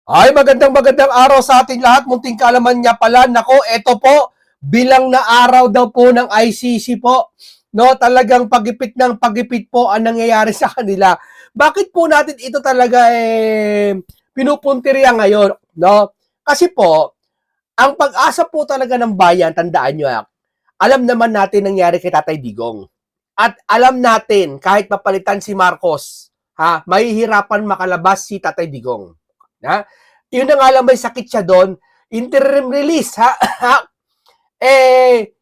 Ay, magandang araw sa ating lahat. Munting kaalaman niya pala. Nako, eto po, bilang na araw daw po ng ICC po. No, talagang pagipit po ang nangyayari sa kanila. Bakit po natin ito talaga pinupuntirya ngayon, no? Kasi po, ang pag-asa po talaga ng bayan, tandaan niyo, alam naman natin nangyari kay Tatay Digong. At alam natin, kahit papalitan si Marcos, mahihirapan makalabas si Tatay Digong. Ha? Yun na nga lang may sakit siya doon, interim release,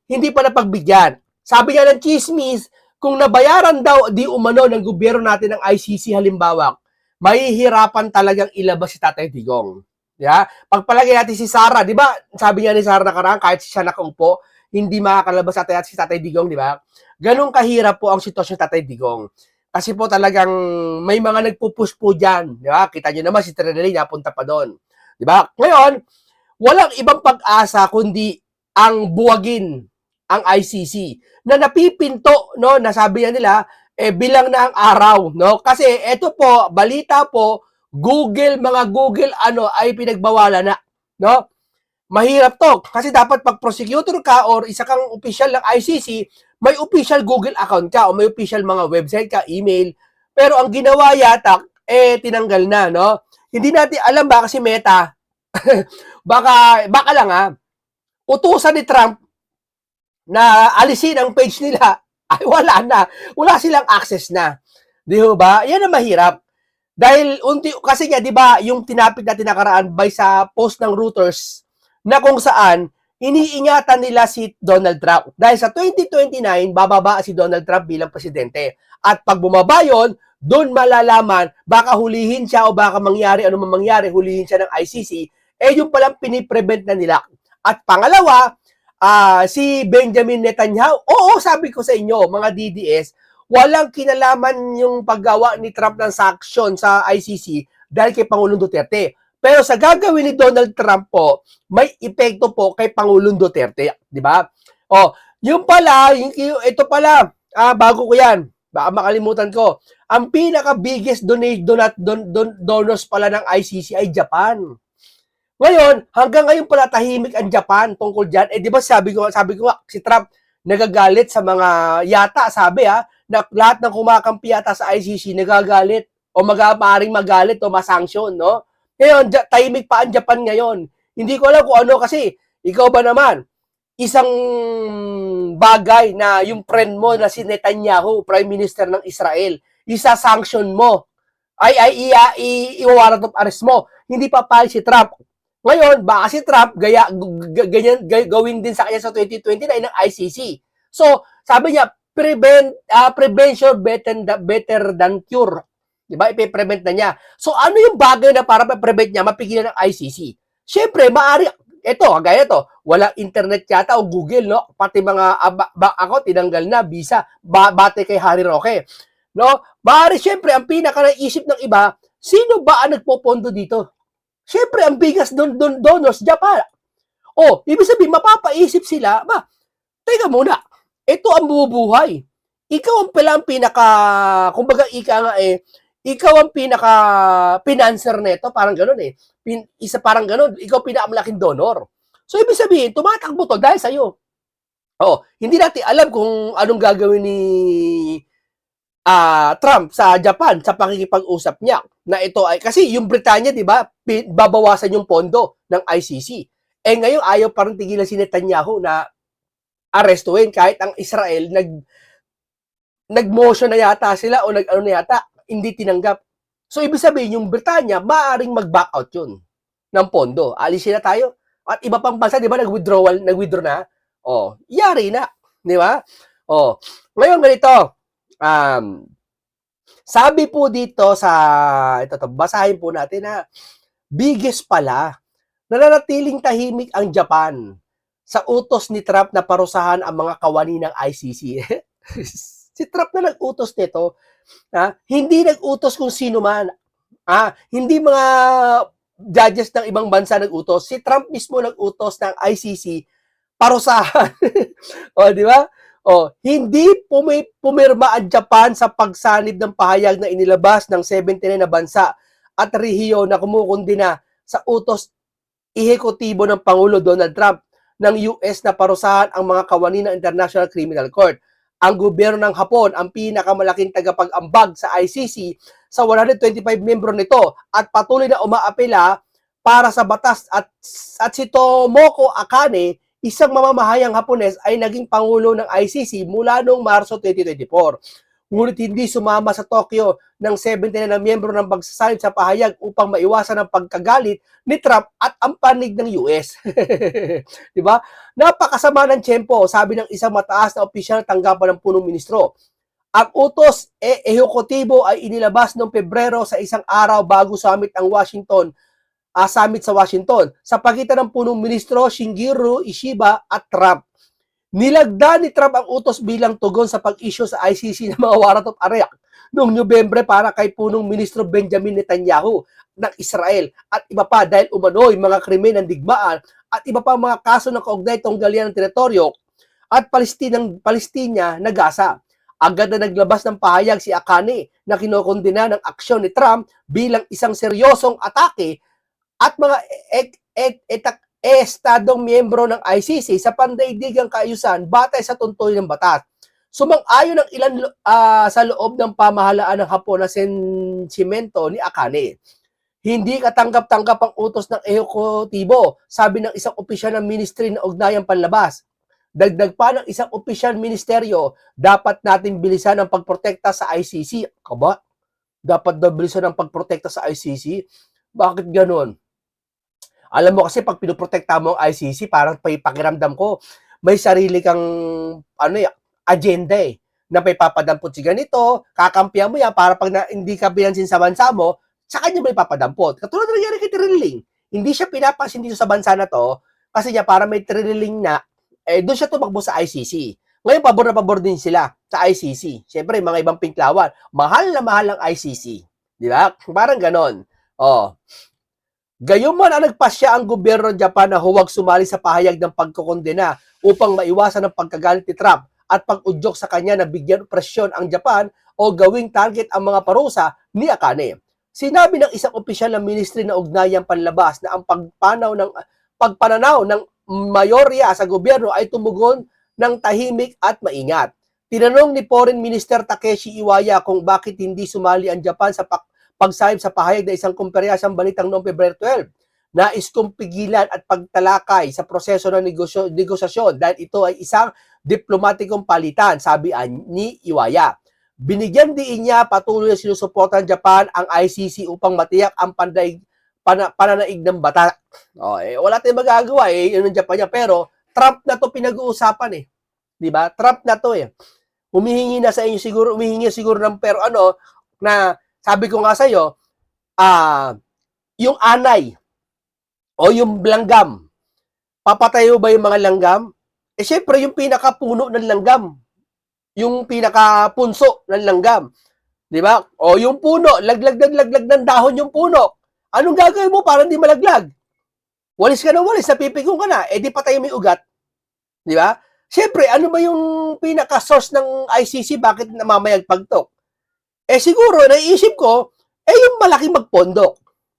hindi pa napagbigyan. Sabi nga ng chismis, kung nabayaran daw di umano ng gobyerno natin ng ICC halimbawa, mahihirapan talagang ilabas si Tatay Digong. Yeah? Pagpalagay natin si Sara, di ba? Sabi nga ni Sara nakaraan, kahit siya nakaupo, hindi makakalabas natin si Tatay Digong, di ba? Ganun kahirap po ang sitwasyon ng Tatay Digong. Kasi po talagang may mga nagpupush po dyan. Di ba? Kita nyo naman si Trinelli napunta pa doon. Di ba? Ngayon, walang ibang pag-asa kundi ang buwagin ang ICC na napipinto, no, nasabi nila, bilang na ang araw, no? Kasi ito po, balita po, mga Google ay pinagbawalan na, no? Mahirap to kasi dapat pag prosecutor ka or isa kang official ng ICC, may official Google account ka o may official mga website ka, email. Pero ang ginawa yata tinanggal na, no? Hindi natin alam ba kasi Meta baka lang utusan ni Trump na alisin ang page nila ay wala na. Wala silang access na. Di ba? Yan ang mahirap. Dahil kasi nga 'di ba, yung tinapik natin nakaraan by sa post ng Reuters na kung saan iniingatan nila si Donald Trump. Dahil sa 2029, bababa si Donald Trump bilang presidente. At pag bumaba yun, doon malalaman, baka hulihin siya o baka mangyari, ano man mangyari, hulihin siya ng ICC, yung palang piniprevent na nila. At pangalawa, si Benjamin Netanyahu, oo, sabi ko sa inyo, mga DDS, walang kinalaman yung paggawa ni Trump ng sanction sa ICC dahil kay Pangulong Duterte. Pero sa gagawin ni Donald Trump po, may epekto po kay Pangulong Duterte, di ba? Oh, yung pala, ito pala, bago ko 'yan. Baka makalimutan ko. Ang pinaka biggest donors pala ng ICC ay Japan. Ngayon, hanggang ngayon pala tahimik ang Japan tungkol diyan. Di ba sabi ko si Trump nagagalit sa mga yata, sabi na lahat ng kumakampi yata sa ICC nagagalit o maaaring magalit o masanction, no? Ngayon, tahimik pa ang Japan ngayon. Hindi ko alam kung ano kasi, ikaw ba naman, isang bagay na yung friend mo na si Netanyahu, Prime Minister ng Israel, isa-sanction mo, i-warrant of arrest mo, hindi pa pala si Trump. Ngayon, baka si Trump, ganyan, gawin din sa kanya sa 2029 ng ICC. So, sabi niya, prevention better than cure. Diba? Ipe-prevent na niya. So, ano yung bagay na para ma-prevent niya, mapigilan ng ICC? Siyempre, maaari, gaya ito, walang internet yata o Google, no? Pati mga, ako, tinanggal na, visa, bate kay Harry Roque. No? Maaari, siyempre, ang pinaka-naisip ng iba, sino ba ang nagpopondo dito? Siyempre, ang biggest donors, Japan. O, ibig sabihin, mapapaisip sila, teka muna, ito ang bubuhay. Ikaw ang pala ang kumbaga ikaw ang pinaka-financer nito, parang gano'n isa parang gano'n, ikaw pinakamalaking donor. So, ibig sabihin, tumatakbo to dahil sa'yo. Hindi natin alam kung anong gagawin ni Trump sa Japan sa pakikipag-usap niya na ito ay, kasi yung Britanya, di ba, babawasan yung pondo ng ICC. Ngayon, ayaw parang tigilan si Netanyahu na arestuin kahit ang Israel nag-motion na yata sila o nag-ano na yata, hindi tinanggap. So, ibig sabihin, yung Britanya, maaaring mag-back out yun ng pondo. Alisin na tayo. At iba pang bansa, di ba, nag-withdraw na? Yari na. Di ba? Ngayon, ganito. Sabi po dito basahin po natin na biggest pala, nananatiling tahimik ang Japan sa utos ni Trump na parusahan ang mga kawani ng ICC. Si Trump na nag-utos nito, hindi nag-utos kung sino man. Hindi mga judges ng ibang bansa nag-utos. Si Trump mismo nag-utos ng ICC parusahan. Di ba? Hindi pumirma ang Japan sa pagsanib ng pahayag na inilabas ng 79 na bansa at rehiyon na kumukundina sa utos ehekutibo ng Pangulo Donald Trump ng US na parusahan ang mga kawani ng International Criminal Court. Ang gobyerno ng Hapon ang pinakamalaking tagapag-ambag sa ICC sa 125 membro nito at patuloy na umaapela para sa batas at si Tomoko Akane, isang mamamahayang Hapones, ay naging pangulo ng ICC mula noong Marso 2024. Ngunit hindi sumama sa Tokyo ng 79 na miyembro ng pagsasalip sa pahayag upang maiwasan ang pagkagalit ni Trump at ang panig ng US. Di ba? Napakasama ng tiyempo, sabi ng isang mataas na opisyal na tanggapan ng punong ministro. Ang utos ehekutibo ay inilabas noong Pebrero sa isang araw bago summit sa Washington sa pagitan ng punong ministro Shigeru Ishiba at Trump. Nilagda ni Trump ang utos bilang tugon sa pag-issue sa ICC ng mga warrant of arrest noong Nobyembre para kay punong ministro Benjamin Netanyahu ng Israel at iba pa dahil umano'y mga krimen ng digmaan at iba pa mga kaso ng kaugnay tunggalian ng teritoryo at Palestina na Gaza. Agad na naglabas ng pahayag si Akane na kinokondena ng aksyon ni Trump bilang isang seryosong atake at mga estadong miyembro ng ICC sa pandaigdigang kaayusan batay sa tuntunin ng batas. Sumang-ayon ng ilan sa loob ng pamahalaan ng Hapon na sentimento ni Akane. Hindi katanggap-tanggap ang utos ng ehekutibo, sabi ng isang opisyal ng Ministry ng Ugnayang Panlabas. Dagdag pa ng isang opisyal ministeryo, dapat natin bilisan ang pagprotekta sa ICC. Kaba? Dapat daw bilisan ang pagprotekta sa ICC? Bakit ganon? Alam mo kasi pag pinoprotekta mo ang ICC, parang pakiramdam ko, may sarili kang agenda na may papadampot si ganito, kakampihan mo yan para pag hindi ka pinansin sa bansa mo, sa kanya may papadampot. Katulad na nangyari kay Trilling. Hindi siya pinapansin dito sa bansa na to kasi niya para may Trilling na, doon siya tumakbo sa ICC. Ngayon, pabor na pabor din sila sa ICC. Siyempre, mga ibang pinklawan, mahal na mahal ang ICC. Di ba? Parang ganon. Gayunman ang nagpasya ang gobyerno ng Japan na huwag sumali sa pahayag ng pagkokondena upang maiwasan ang pagkagalit ni Trump at pag-udyok sa kanya na bigyan presyon ang Japan o gawing target ang mga parusa ni Akane. Sinabi ng isang opisyal ng Ministry ng Ugnayang Panlabas na ang pagpananaw ng mayorya sa gobyerno ay tumugon ng tahimik at maingat. Tinanong ni Foreign Minister Takeshi Iwaya kung bakit hindi sumali ang Japan sa pagsahib sa pahayag na isang kumperyasang balitang noong Pebrero 12. Nais kong pigilan at pagtalakay sa proseso ng negosasyon dahil ito ay isang diplomatikong palitan, sabi ni Iwaya. Binigyan din niya patuloy na sinusuporta ng Japan ang ICC upang matiyak ang pananaig ng bata. Wala tayong magagawa yun ng Japan niya, pero Trump na to pinag-uusapan Di ba? Trump na to Humihingi siguro ng pero na sabi ko nga sa iyo, yung anay o yung langgam, papatayo ba yung mga langgam? Syempre, yung pinakapuno ng langgam, yung pinakapunso ng langgam, di ba? O yung puno, laglag ng dahon yung puno. Anong gagawin mo para hindi malaglag? Walis ka na walis, napipigong ka na, di patay mo yung ugat. Di ba? Syempre, ano ba yung pinaka-source ng ICC? Bakit namamayagpag to? Siguro, naiisip ko, yung malaki magpondo.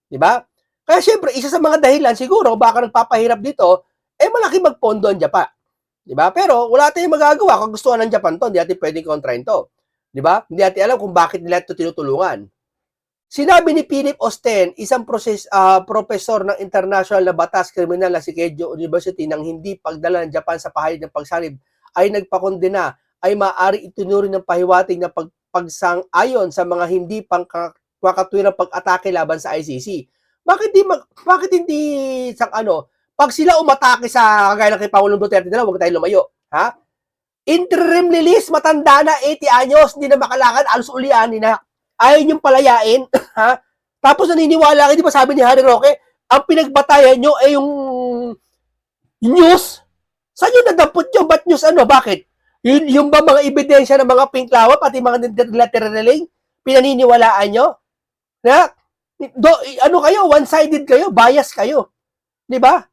Di ba? Kaya syempre, isa sa mga dahilan, siguro, baka nagpapahirap dito, malaki magpondo ang Japan. Di ba? Pero, wala tayong magagawa kung gusto ng Japan to, hindi natin pwedeng kontrahin to. Di ba? Hindi natin alam kung bakit nila ito tinutulungan. Sinabi ni Philip Osten, isang profesor ng international na batas kriminal na si Keio University nang hindi pagdala ng Japan sa pahayag ng pagsalib ay nagpakondena ay maaari itunurin ng pahiwatig na pagsang-ayon sa mga hindi pangkakatwirang pag-atake laban sa ICC. Bakit hindi pag sila umatake sa kagaya ng kay Pangulong Duterte na huwag tayo lumayo, ha? Interim release, matanda na 80 anyos, hindi na makalakad, alos ulianin na. Ayaw niyong palayain, ha? Tapos naniniwala kayo, di ba sabi ni Harry Roque, ang pinagbatayan nyo ay yung news. Saan nyo nadampot nyo? Ba't news Bakit? Yung ba mga ebidensya ng mga pinklawa, pati mga lateral pinaniniwalaan nyo? Na, kayo, one-sided kayo, bias kayo. Di ba?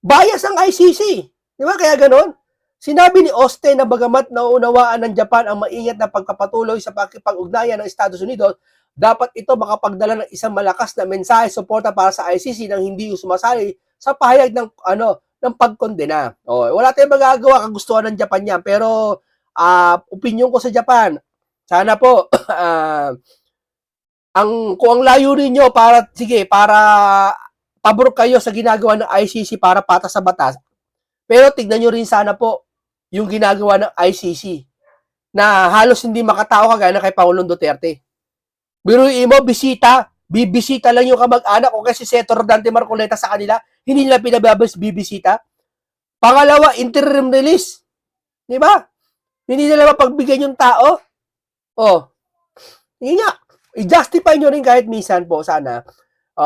Bias ang ICC. Di ba? Kaya ganon. Sinabi ni Austin na bagamat nauunawaan ng Japan ang maingat na pagpapatuloy sa pakikipag-ugnayan ng Estados Unidos, dapat ito makapagdala ng isang malakas na mensahe suporta para sa ICC nang hindi sumasali sa pahayag ng pagkondena. Wala tayong magagawa, kagustuhan ng Japan yan. Pero opinion ko sa Japan, sana po kung ang layunin nyo para pabor kayo sa ginagawa ng ICC para patas sa batas, pero tignan nyo rin sana po yung ginagawa ng ICC na halos hindi makatao kagaya na kay Pangulong Duterte. Biruin mo, bibisita lang yung kamag-anak o kasi Senator Dante Marcoleta sa kanila, hindi nila pinababas bibisita. Pangalawa, interim release. Di ba? Hindi nila mapagbigyan yung tao. Hindi nga. I-justify nyo rin kahit minsan po, sana.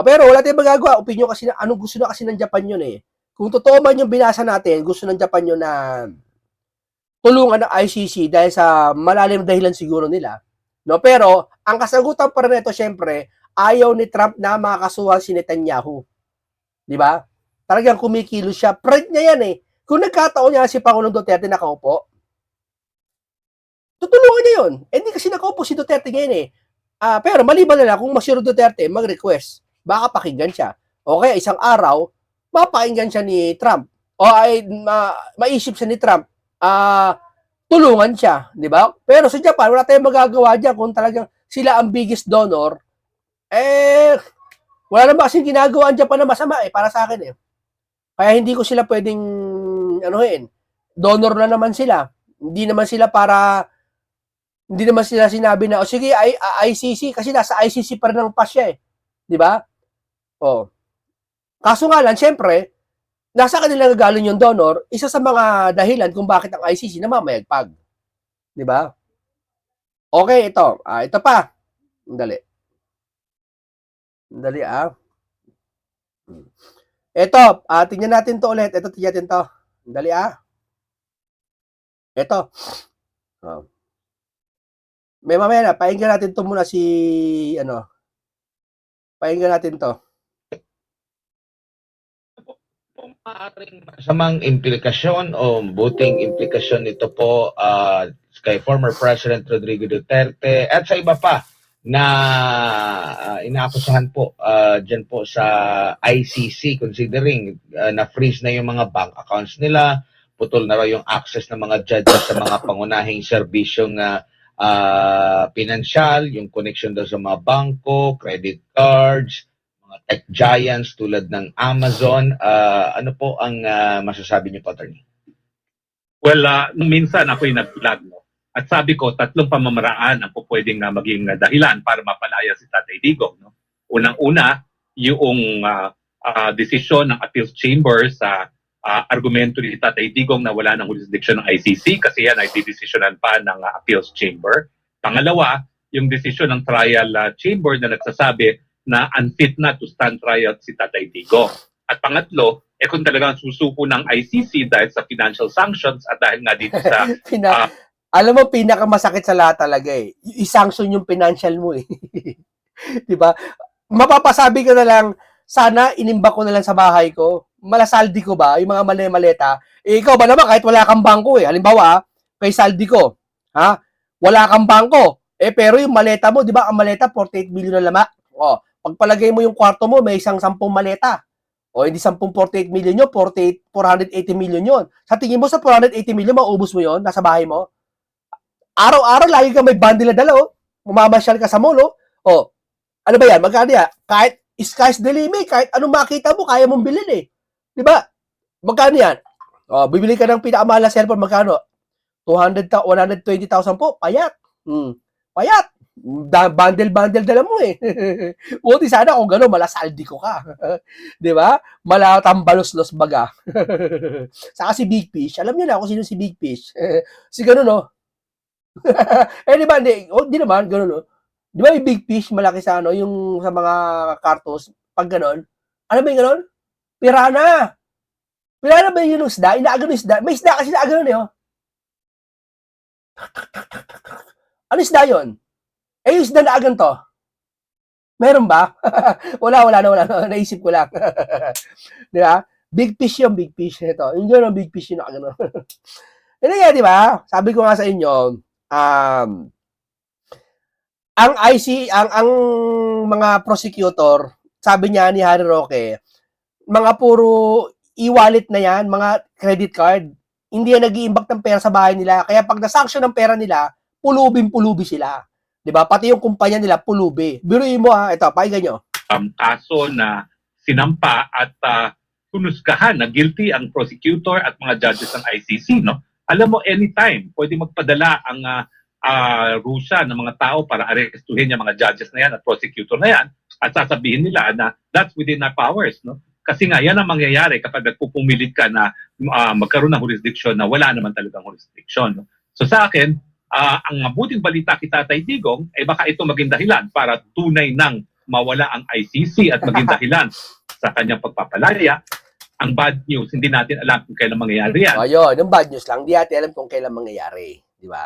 Pero wala tayong magagawa. Opinion kasi anong gusto na kasi ng Japan yun eh. Kung totoo man yung binasa natin, gusto ng Japan yun na tulungan ng ICC dahil sa malalim dahilan siguro nila. No, pero ang kasagutan pa rin ito, syempre, ayaw ni Trump na makakasuhan si Netanyahu. Di ba? Talagang kumikilos siya. Pride niya yan eh. Kung nagkataon niya si Pangulong Duterte nakaupo, tutulungan niya yun. Hindi kasi nakaupo si Duterte ngayon eh. Pero maliban na lang kung si Duterte mag-request, baka pakinggan siya. O kaya isang araw, mapakinggan siya ni Trump. O ay maisip siya ni Trump, tulungan siya, di ba? Pero sa Japan, wala tayong magagawa dyan kung talagang sila ang biggest donor. Wala naman kasi ginagawa ang Japan na masama para sa akin eh. Kaya hindi ko sila pwedeng donor na naman sila. Hindi naman sila sinabi na, sige, ICC, kasi nasa ICC pa rin ang pass siya eh. Di ba? Kaso nga lang, syempre, nasa kanila gagaling yung donor, isa sa mga dahilan kung bakit ang ICC namamayagpag. Di ba? Okay, ito. Ito pa. Dali. Ito, tingnan natin to ulit. Ito, tingnan natin to. Dali Ito. May mamaya na, painggan natin to muna painggan natin to. Maaaring masamang implikasyon o buting implikasyon nito po kay former President Rodrigo Duterte at sa iba pa na inaakusahan po dyan po sa ICC considering na freeze na yung mga bank accounts nila, putol na raw yung access ng mga judges sa mga pangunahing serbisyong pinansyal, yung connection daw sa mga bangko, credit cards, tech giants tulad ng Amazon. Ano po ang masasabi niyo po, Attorney? Well, minsan ako'y nag-vlog, no? At sabi ko, 3 pamamaraan ang pwedeng maging dahilan para mapalaya si Tatay Digong. No? Unang-una, yung desisyon ng Appeals Chamber sa argumento ni Tatay Digong na wala ng jurisdiction ng ICC kasi yan ay didesisyonan pa ng Appeals Chamber. Pangalawa, yung desisyon ng Trial Chamber na nagsasabi na unfit na to stand trial si Tatay Digong. At pangatlo, kung talagang susuko ng ICC dahil sa financial sanctions at dahil nga dito sa... alam mo, pinakamasakit sa lahat talaga eh. I-sanction yung financial mo eh. Diba? Mapapasabi ka na lang, sana inimba ko na lang sa bahay ko. Malasaldi ko ba? Yung mga maleta. Ikaw ba naman kahit wala kang bangko eh. Halimbawa, kay saldi ko. Wala kang bangko. Pero yung maleta mo, di ba? Ang maleta, 48 million na lama. Pagpalagay mo yung kwarto mo, may isang 10 maleta. Hindi 48 million yun, 480 million yun. Sa tingin mo sa 480 million, maubos mo yun, nasa bahay mo. Araw-araw, lagi ka may bundle na dala, Mamamasyal ka sa mall, Ano ba yan? Magkano yan? Kahit sky's the limit, kahit anong makita mo, kaya mong bilhin eh. Di ba? Magkano yan? Bibili ka ng pinakamahal na cellphone, magkano? 120,000 po, payat. Payat. Bundle dala mo eh. Buti sana kung gano'n, malasaldi ko ka. Di ba? Malatambalos-los baga. Saka si Big Fish, alam niyo na kung sino si Big Fish. Si gano'n, no? Di ba? Di naman, gano'n, no? Di ba yung Big Fish, malaki sa yung sa mga cartos, pag gano'n? Ano ba yung gano'n? Pirana. Pirana ba yung isda? Inaagano isda? May isda kasi na gano'n eh, Ano isda yun? Yung isda na agan to. Meron ba? wala na. Naisip ko lang. Di ba? Big fish yung big fish nito. Yung gano'n, big fish yun na gano'n. Yun nga, di ba? Sabi ko nga sa inyo, ang ang mga prosecutor, sabi niya ni Harry Roque, mga puro e-wallet na yan, mga credit card. Hindi yan nag-iimbak ng pera sa bahay nila. Kaya pag nasanction ng pera nila, pulubing-pulubi sila. 'Di ba? Pati yung kumpanya nila pulubi. Biruin mo ha, ito, pakinggan nyo. Kaso na sinampa at hunusgahan na guilty ang prosecutor at mga judges ng ICC, no? Alam mo, anytime pwede magpadala ang Russia ng mga tao para arestuhin yung mga judges na yan at prosecutor na yan at sasabihin nila na that's within our powers, no? Kasi nga, yan ang mangyayari kapag nagpupumilit ka na magkaroon ng jurisdiction na wala naman talagang jurisdiction. No? So sa akin, ang mabuting balita kay Tatay Digong, ay baka ito maging dahilan para tunay nang mawala ang ICC at maging dahilan sa kanyang pagpapalaya. Ang bad news, hindi natin alam kung kailan mangyayari yan. Ayun, yung bad news lang, hindi natin alam kung kailan mangyayari. Di ba?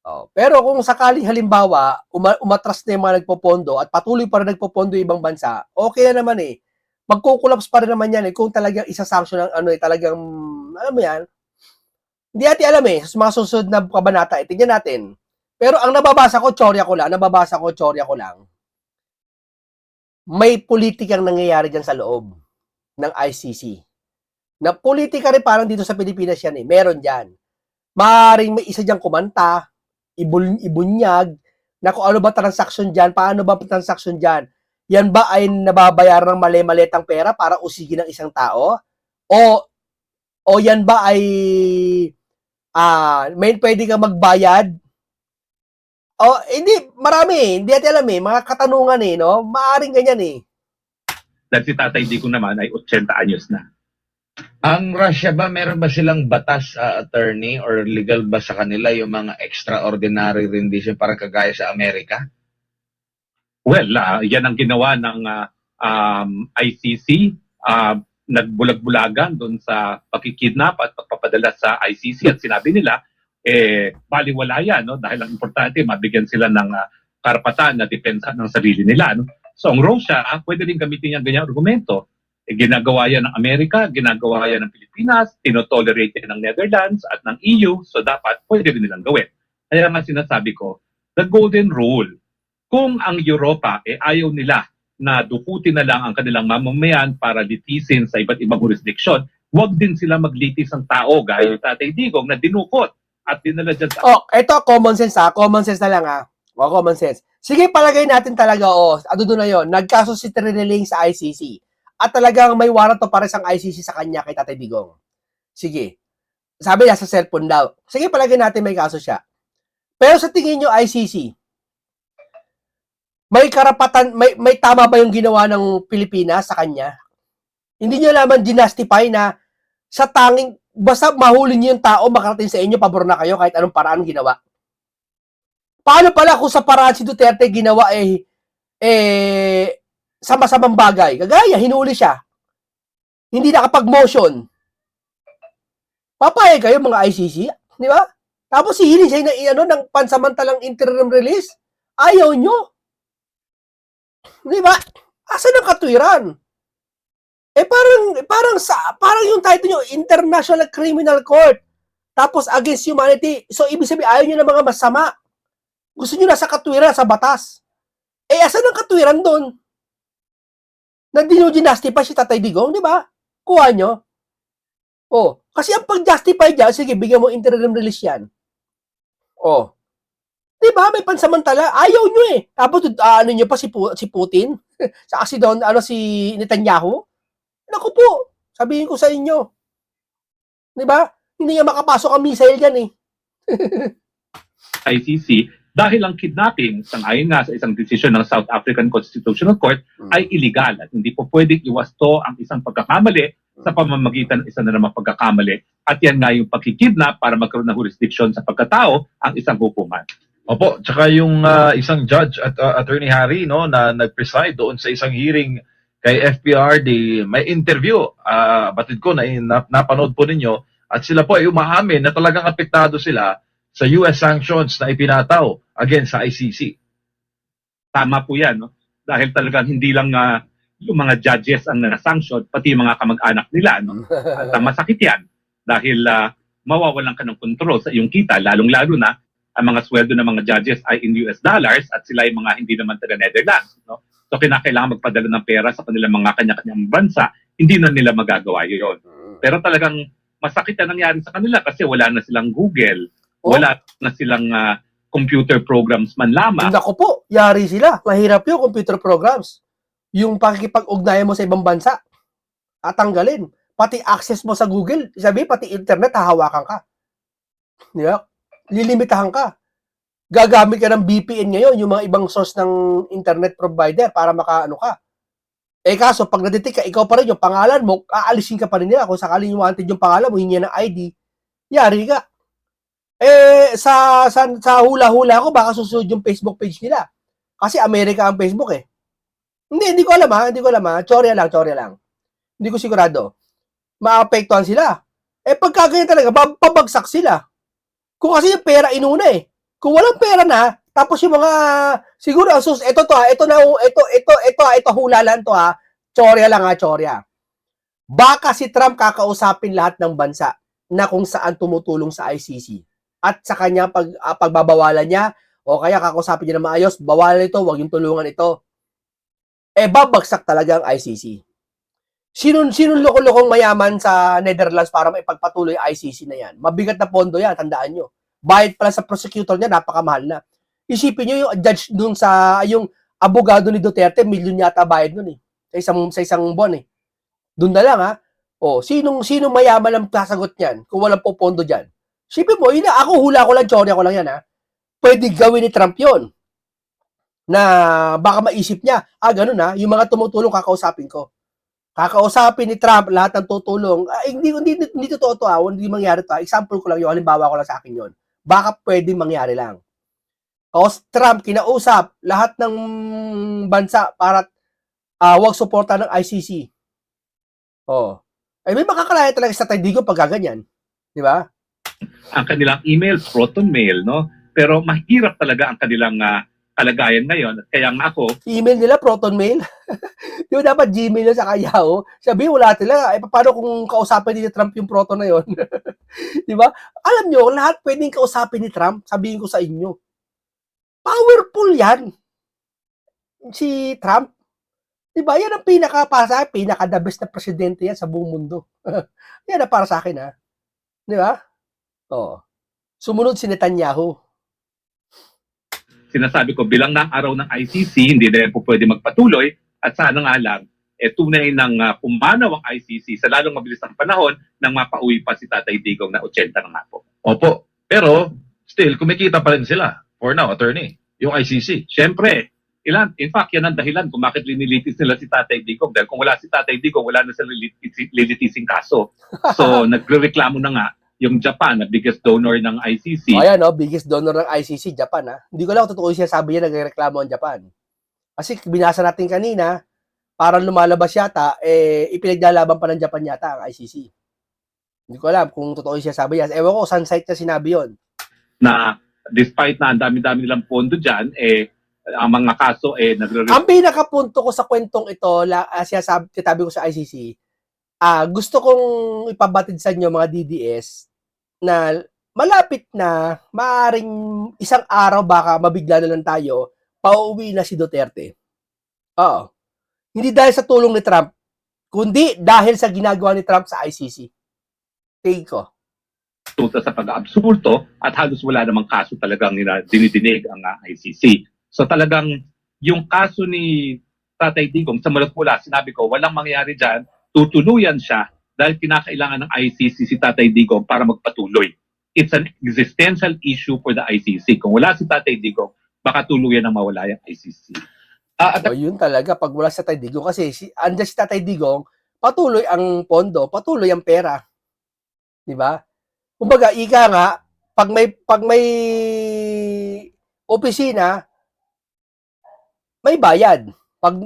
Oh, pero kung sakaling halimbawa, umatras na yung mga nagpopondo at patuloy pa rin nagpopondo yung ibang bansa, okay na naman eh. Magkukulaps pa rin naman yan eh kung talagang isa-sanction ng talagang, alam mo yan, hindi natin alam eh, sa mga susunod na kabanata, tingnan natin. Pero ang nababasa ko, tsorya ko lang, may politikang nangyayari dyan sa loob ng ICC. Na politika rin parang dito sa Pilipinas yan eh, meron dyan. Maaaring may isa dyan kumanta, ibunyag, na kung ano ba transaction dyan, paano ba transaction dyan, yan ba ay nababayaran ng mali-malitang pera para usigin ng isang tao? O yan ba ay may pwede kang magbayad? O hindi, marami, hindi natin alam eh, mga katanungan eh, no? Maaring ganyan eh. Dahil si Tatay Digong naman ay 80 anyos na. Ang Russia ba, meron ba silang batas, attorney, or legal ba sa kanila yung mga extraordinary rendition para kagaya sa Amerika? Well, yan ang ginawa ng ICC. Nagbulag-bulagan doon sa pakikidnap at pagpapadala sa ICC at sinabi nila, baliwala yan, no? Dahil ang importante, mabigyan sila ng karapatan na depensa ng sarili nila. No? So ang Russia, pwede rin gamitin yung ganyang argumento. Ginagawa yan ng Amerika, ginagawa yan ng Pilipinas, tinotolerate yan ng Netherlands at ng EU, so dapat pwede rin nilang gawin. Kaya nga sinasabi ko, the golden rule, kung ang Europa ayaw nila na dukutin na lang ang kanilang mamamayan para litisin sa iba't ibang jurisdiction, huwag din sila maglitis ng tao gaya ng Tatay Digong na dinukot at dinala dyan sa... Ito common sense ha, common sense na lang ha. Common sense. Sige, palagay natin talaga, doon na yon. Nagkaso si Triniling sa ICC. At talagang may warrant of arrest ang ICC sa kanya kay Tatay Digong. Sige. Sabi niya sa cellphone daw. Sige, palagay natin may kaso siya. Pero sa tingin nyo, ICC, may karapatan, may tama ba yung ginawa ng Pilipinas sa kanya? Hindi nyo naman dinastify na sa tanging, basta mahuli nyo yung tao, makarating sa inyo, pabor na kayo kahit anong paraan ginawa. Paano pala kung sa paraan si Duterte ginawa sama-samang bagay? Kagaya, hinuli siya. Hindi nakapag-motion. Papayag kayo mga ICC, di ba? Tapos hihilin siya ng pansamantalang interim release. Ayaw nyo. Di ba? Asan ang katwiran? Parang yung title nyo, International Criminal Court. Tapos against humanity. So, ibig sabihin, ayaw nyo ng mga masama. Gusto nyo nasa katwiran, sa batas. Asan ang katwiran doon? Na dinujinastify si Tatay Digong, di ba? Kuha nyo. Kasi ang pag-justify dyan, sige, bigyan mo interim release yan. Di ba? May pansamantala. Ayaw nyo eh. Tapos, nyo pa si Putin? Saka si Netanyahu? Naku po, sabihin ko sa inyo. Di ba? Hindi nga makapasok ang missile dyan eh. ICC dahil ang kidnapping, sang-ayon nga sa isang desisyon ng South African Constitutional Court, ay illegal at hindi po pwedeng iwasto ang isang pagkakamali sa pamamagitan ng isa na namang pagkakamali. At yan nga yung pagkikidnap para magkaroon ng jurisdiction sa pagkatao ang isang hukuman. Opo, tsaka yung isang judge at Attorney Harry no na nag-preside doon sa isang hearing kay FPRD, may interview, batid ko na napanood po ninyo, at sila po ay umaamin na talagang apektado sila sa US sanctions na ipinataw against sa ICC. Tama po yan, no? Dahil talagang hindi lang yung mga judges ang na-sanction, pati yung mga kamag-anak nila. No? At masakit yan dahil mawawalan ka ng control sa iyong kita, lalong-lalo na ang mga sweldo ng mga judges ay in US dollars at sila ay mga hindi naman taga Netherlands. No? So kinakailangan magpadala ng pera sa kanilang mga kanya-kanyang bansa, hindi na nila magagawa yun. Pero talagang masakit na nangyari sa kanila kasi wala na silang Google, wala na silang computer programs man lamang. Nako po, yari sila. Mahirap yung computer programs. Yung pakikipag-ugnayan mo sa ibang bansa, tatanggalin. Pati access mo sa Google, sabi pati internet, hahawakan ka. Di ba? Lilimitahan ka. Gagamit ka ng VPN ngayon, yung mga ibang source ng internet provider para makaano ka. Kaso, pag na-detect ka, ikaw pa rin yung pangalan mo, aalisin ka pa rin nila. Kung sakaling wanted yung pangalan mo, hingi ng ID, yari ka. Sa hula-hula ko, baka susunod yung Facebook page nila. Kasi Amerika ang Facebook eh. Hindi ko alam ha. Chorya lang. Hindi ko sigurado. Maapektuhan sila. Pagka ganyan talaga, pabagsak sila. Kung kasi yung pera inuna eh. Kung walang pera na, tapos yung mga, siguro, ito hula lang to ha. Chorya lang ha, chorya. Baka si Trump kakausapin lahat ng bansa na kung saan tumutulong sa ICC. At sa kanya pagbabawalan niya, o kaya kakausapin niya na maayos, bawalan ito, huwag yung tulungan ito. Babagsak talaga ang ICC. Sinong loko-lokong mayaman sa Netherlands para maipagpatuloy ang ICC na yan? Mabigat na pondo yan, tandaan nyo. Bayad pala sa prosecutor niya, napakamahal na. Isipin nyo yung judge dun yung abogado ni Duterte, milyon yata bayad nun eh. Sa isang buwan eh. Doon na lang ha. Sinong mayaman ang sasagot niyan kung walang popondo dyan? Isipin mo, ako hula ko lang, chorya ko lang yan ha. Pwede gawin ni Trump yon na baka maisip niya, ganun ha, yung mga tumutulong kakausapin ko. Kakausapin ni Trump lahat ng tutulong. Hindi totoo to ha, hindi mangyari to ha. Example ko lang yun, halimbawa ko lang sa akin yon. Baka pwedeng mangyari lang. Tapos Trump kinausap lahat ng bansa para wag suporta ng ICC. May makakalaya talaga sa Taydigo pag gaganyan. Di ba? Ang kanilang email, proton mail, no? Pero mahirap talaga ang kanilang kalagayan ngayon. Kaya nga ako, Email nila, proton mail. Di ba dapat Gmail na sa Yahoo? Sabi, wala sila. Paano kung kausapin ni Trump yung proton na yon? Di ba? Alam nyo, lahat pwedeng kausapin ni Trump. Sabihin ko sa inyo. Powerful yan. Si Trump. Di ba? Yan ang pinaka-the best na presidente yan sa buong mundo. Yan ang para sa akin, ha? Di ba? Sumunod si Netanyahu. sinasabi ko bilang ng araw ng ICC, hindi na po pwede magpatuloy at sana nga lang, tunay ng pumanaw ang ICC sa lalong mabilis ng panahon nang mapauwi pa si Tatay Digong na 80 na nga po. Opo. Pero, still, kumikita pa rin sila. For now, attorney, yung ICC. Siyempre, in fact, yan ang dahilan kung bakit linilitis nila si Tatay Digong. Dahil kung wala si Tatay Digong, wala na silang lilitising kaso. So, nagrereklamo na nga yung Japan, na biggest donor ng ICC. Ayan, biggest donor ng ICC, Japan, ha? Hindi ko lang totoo siya sabi niya nagreklamo ang Japan. Kasi binasa natin kanina, parang lumalabas yata, ipinaglalaban pa ng Japan yata ang ICC. Hindi ko alam kung totoo siya sabi niya. Ewan ko, saan site niya sinabi yon. Na despite na ang dami-dami nilang pondo dyan, ang mga kaso, Ang pinakapunto ko sa kwentong ito, sinabi ko sa ICC, gusto kong ipabatid sa inyo mga DDS na malapit na, maaring isang araw baka mabigla na lang tayo, pauwi na si Duterte. Hindi dahil sa tulong ni Trump, kundi dahil sa ginagawa ni Trump sa ICC. Take ko. sa pag-absulto at halos wala namang kaso talagang dinidinig ang ICC. So talagang yung kaso ni Tatay Digong sa mulat mula, sinabi ko, walang mangyayari dyan, tutuluyan siya dahil kinakailangan ng ICC si Tatay Digong para magpatuloy. It's an existential issue for the ICC. Kung wala si Tatay Digong, baka tuluyan ang mawala yung ICC. Yun talaga, pag wala si Tatay Digong, kasi andyan si Tatay Digong, patuloy ang pondo, patuloy ang pera. Diba? Kumbaga, ika nga, pag may opisina, may bayad. Pag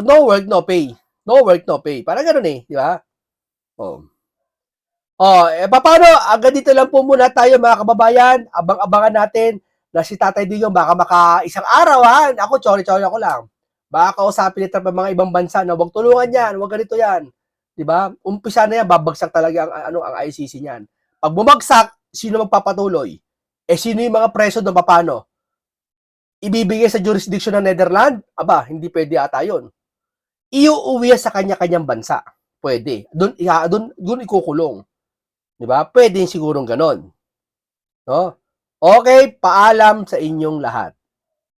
no work, no pay. No work, no pay. Parang ganoon eh, di ba? Paano? Agad dito lang po muna tayo mga kababayan. Abang-abangan natin na si Tatay Digong baka isang araw ha. Ako, chori-chori ako lang. Baka kausapin ni Trump ang mga ibang bansa na wag tulungan yan, wag ganito yan. Di ba? Umpisa na yan, babagsak talaga ang ICC niyan. Pag bumagsak, sino magpapatuloy? Sino yung mga preso doon, paano? Ibibigay sa jurisdiction ng Netherlands? Aba, hindi pwede ata yun. Iuuwi sa kanya-kanyang bansa. Pwede. Doon ikukulong. Di ba? Pwede sigurong ganon. No? Okay, paalam sa inyong lahat.